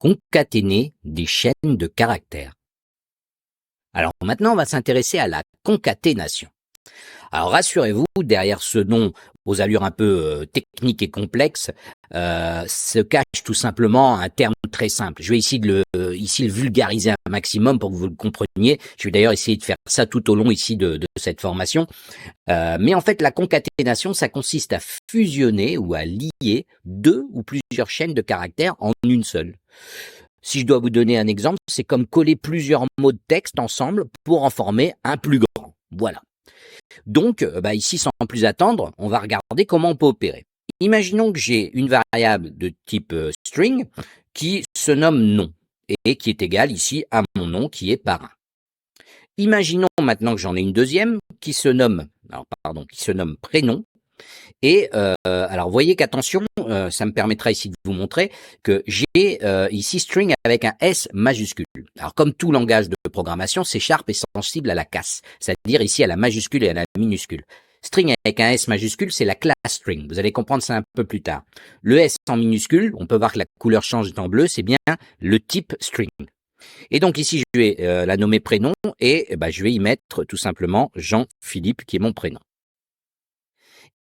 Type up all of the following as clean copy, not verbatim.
concaténer des chaînes de caractères. Alors maintenant, on va s'intéresser à la concaténation. Alors rassurez-vous, derrière ce nom aux allures un peu techniques et complexes, se cache tout simplement un terme très simple. Je vais ici le vulgariser un maximum pour que vous le compreniez. Je vais d'ailleurs essayer de faire ça tout au long ici de cette formation. Mais en fait, la concaténation, ça consiste à fusionner ou à lier deux ou plusieurs chaînes de caractères en une seule. Si je dois vous donner un exemple, c'est comme coller plusieurs mots de texte ensemble pour en former un plus grand. Voilà. Donc, ici, sans plus attendre, on va regarder comment on peut opérer. Imaginons que j'ai une variable de type string qui se nomme nom et qui est égale ici à mon nom qui est parrain. Imaginons maintenant que j'en ai une deuxième qui se nomme prénom. Et alors, vous voyez qu'attention, ça me permettra ici de vous montrer que j'ai ici string avec un S majuscule. Alors, comme tout langage de programmation, C# est sensible à la casse, c'est-à-dire ici à la majuscule et à la minuscule. String avec un S majuscule, c'est la classe string. Vous allez comprendre ça un peu plus tard. Le S en minuscule, on peut voir que la couleur change en bleu, c'est bien le type string. Et donc ici, je vais la nommer prénom et je vais y mettre tout simplement Jean-Philippe qui est mon prénom.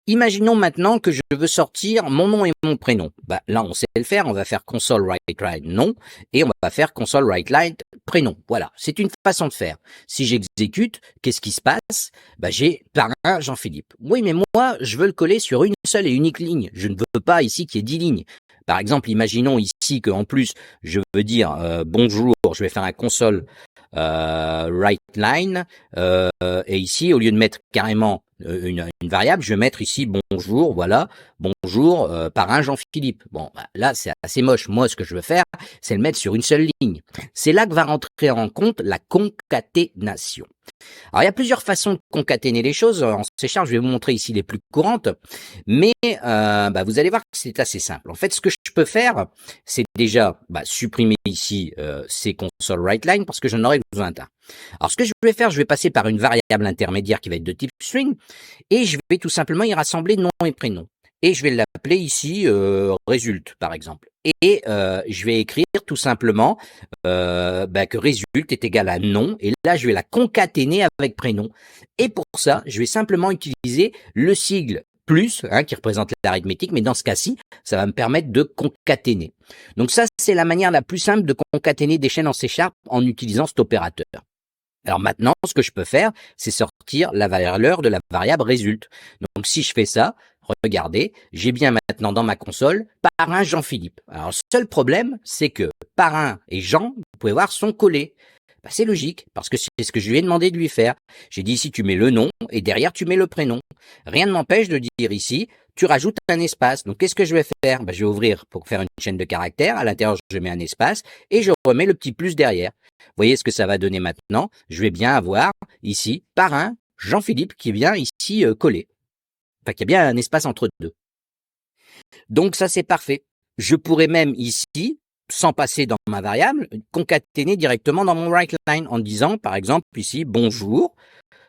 Imaginons maintenant que je veux sortir mon nom et mon prénom. Là, on sait le faire. On va faire console write nom et on va faire console write prénom. Voilà, c'est une façon de faire. Si j'exécute, qu'est-ce qui se passe? J'ai parrain Jean-Philippe. Oui, mais moi, je veux le coller sur une seule et unique ligne. Je ne veux pas ici qu'il y ait 10 lignes. Par exemple, imaginons ici qu'en plus, je veux dire bonjour, je vais faire un console write line et ici, au lieu de mettre carrément une variable, je vais mettre ici bonjour, voilà, bonjour parrain Jean-Philippe. Bon, là c'est assez moche. Moi, ce que je veux faire, c'est le mettre sur une seule ligne. C'est là que va rentrer en compte la concaténation. Alors, il y a plusieurs façons de concaténer les choses. En C#, je vais vous montrer ici les plus courantes, mais vous allez voir que c'est assez simple. En fait, ce que je peux faire, c'est déjà supprimer ici ces console write-line parce que je n'en aurai besoin d'un. Alors, ce que je vais faire, je vais passer par une variable intermédiaire qui va être de type string et je vais tout simplement y rassembler nom et prénom. Et je vais l'appeler ici résulte, par exemple. Et je vais écrire tout simplement que résulte est égal à nom. Et là, je vais la concaténer avec prénom. Et pour ça, je vais simplement utiliser le sigle plus, qui représente l'arithmétique. Mais dans ce cas-ci, ça va me permettre de concaténer. Donc ça, c'est la manière la plus simple de concaténer des chaînes en C# en utilisant cet opérateur. Alors maintenant, ce que je peux faire, c'est sortir la valeur de la variable résulte. Donc si je fais ça, regardez, j'ai bien maintenant dans ma console parrain Jean-Philippe. Alors le seul problème, c'est que parrain et Jean, vous pouvez voir, sont collés. C'est logique, parce que c'est ce que je lui ai demandé de lui faire. J'ai dit ici, tu mets le nom, et derrière, tu mets le prénom. Rien ne m'empêche de dire ici, tu rajoutes un espace. Donc, qu'est-ce que je vais faire? Je vais ouvrir pour faire une chaîne de caractères. À l'intérieur, je mets un espace, et je remets le petit plus derrière. Vous voyez ce que ça va donner maintenant? Je vais bien avoir ici, parrain Jean-Philippe, qui est bien ici collé. Enfin, qu'il y a bien un espace entre deux. Donc, ça, c'est parfait. Je pourrais même ici, sans passer dans ma variable, concaténer directement dans mon write-line en disant, par exemple, ici, bonjour,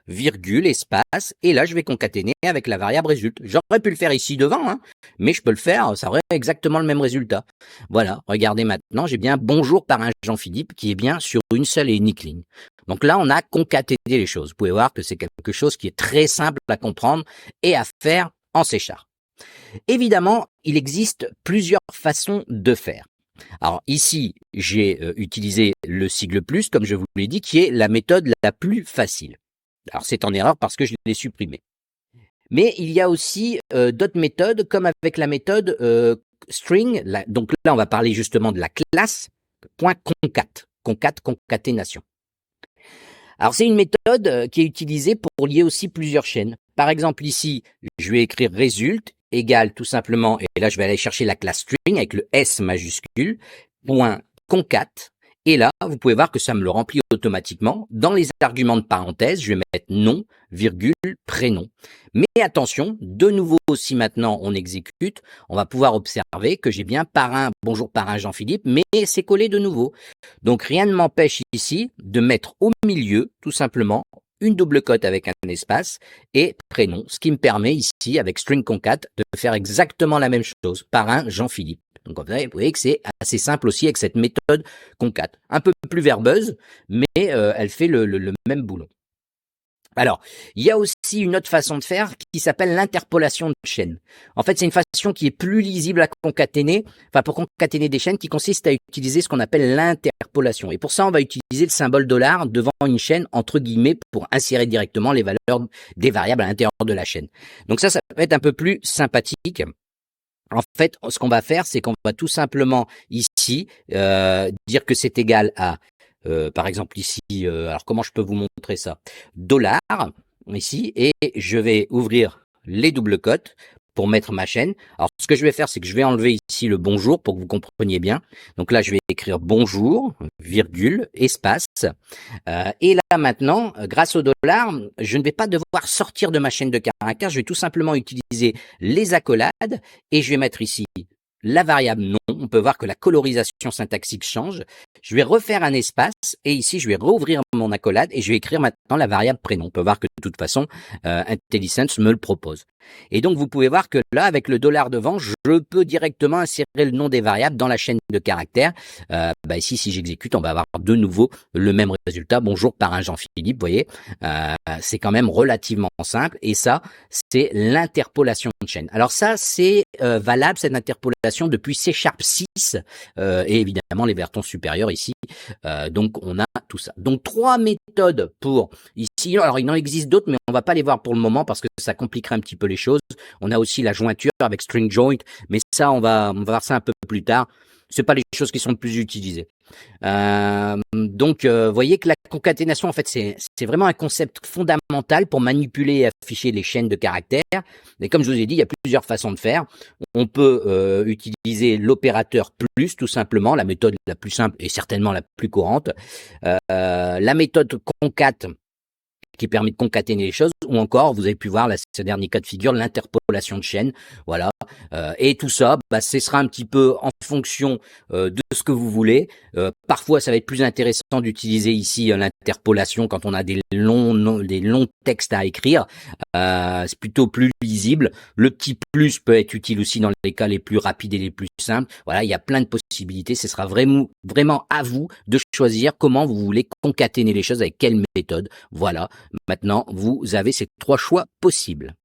virgule, espace, et là, je vais concaténer avec la variable résulte. J'aurais pu le faire ici devant, mais je peux le faire, ça aurait exactement le même résultat. Voilà, regardez maintenant, j'ai bien bonjour par un Jean-Philippe qui est bien sur une seule et unique ligne. Donc là, on a concaténé les choses. Vous pouvez voir que c'est quelque chose qui est très simple à comprendre et à faire en C#. Évidemment, il existe plusieurs façons de faire. Alors ici, j'ai utilisé le sigle plus, comme je vous l'ai dit, qui est la méthode la plus facile. Alors c'est en erreur parce que je l'ai supprimé. Mais il y a aussi d'autres méthodes, comme avec la méthode string. Donc là, on va parler justement de la classe concaténation. Alors c'est une méthode qui est utilisée pour lier aussi plusieurs chaînes. Par exemple ici, je vais écrire résulte égale tout simplement, et là je vais aller chercher la classe string avec le S majuscule, .concat, et là vous pouvez voir que ça me le remplit automatiquement. Dans les arguments de parenthèse, je vais mettre nom, virgule, prénom. Mais attention, de nouveau, si maintenant on exécute, on va pouvoir observer que j'ai bien parrain, bonjour parrain Jean-Philippe, mais c'est collé de nouveau. Donc rien ne m'empêche ici de mettre au milieu, tout simplement, une double cote avec un espace et prénom, ce qui me permet ici, avec string concat, de faire exactement la même chose, parrain Jean-Philippe. Donc vous voyez que c'est assez simple aussi avec cette méthode concat. Un peu plus verbeuse, mais elle fait le même boulot. Alors, il y a aussi une autre façon de faire qui s'appelle l'interpolation de chaînes. En fait, c'est une façon qui est plus lisible à concaténer, enfin pour concaténer des chaînes, qui consiste à utiliser ce qu'on appelle l'interpolation. Et pour ça, on va utiliser le symbole $ devant une chaîne, entre guillemets, pour insérer directement les valeurs des variables à l'intérieur de la chaîne. Donc ça peut être un peu plus sympathique. En fait, ce qu'on va faire, c'est qu'on va tout simplement ici dire que c'est égal à par exemple ici, alors comment je peux vous montrer ça? $, ici, et je vais ouvrir les doubles cotes pour mettre ma chaîne. Alors ce que je vais faire, c'est que je vais enlever ici le bonjour pour que vous compreniez bien. Donc là, je vais écrire bonjour, virgule, espace. Et là maintenant, grâce au $, je ne vais pas devoir sortir de ma chaîne de caractères, je vais tout simplement utiliser les accolades et je vais mettre ici la variable nom. On peut voir que la colorisation syntaxique change. Je vais refaire un espace et ici je vais rouvrir mon accolade et je vais écrire maintenant la variable prénom. On peut voir que de toute façon IntelliSense me le propose. Et donc vous pouvez voir que là avec le $ devant, je peux directement insérer le nom des variables dans la chaîne de caractères. Ici si j'exécute, on va avoir de nouveau le même résultat. Bonjour parrain Jean-Philippe, vous voyez, c'est quand même relativement simple et ça c'est l'interpolation de chaîne. Alors ça c'est valable cette interpolation depuis C# 6 et évidemment les vertons supérieurs ici. Donc on a tout ça. Donc 3 méthodes pour ici. Alors il en existe d'autres, mais on va pas les voir pour le moment parce que ça compliquerait un petit peu les choses. On a aussi la jointure avec string joint, mais ça on va voir ça un peu plus tard. C'est pas les choses qui sont le plus utilisées. Donc, voyez que la concaténation, en fait, c'est vraiment un concept fondamental pour manipuler et afficher les chaînes de caractères. Et comme je vous ai dit, il y a plusieurs façons de faire. On peut utiliser l'opérateur plus, tout simplement, la méthode la plus simple et certainement la plus courante. La méthode concat, qui permet de concaténer les choses, ou encore, vous avez pu voir là, ce dernier cas de figure, l'interpolation de chaînes, voilà. Et tout ça, ce sera un petit peu en fonction de ce que vous voulez. Parfois, ça va être plus intéressant d'utiliser ici l'interpolation quand on a des longs textes à écrire. C'est plutôt plus lisible. Le petit plus peut être utile aussi dans les cas les plus rapides et les plus simples. Voilà, il y a plein de possibilités. Ce sera vraiment à vous de choisir comment vous voulez concaténer les choses, avec quelle méthode. Voilà. Maintenant, vous avez ces 3 choix possibles.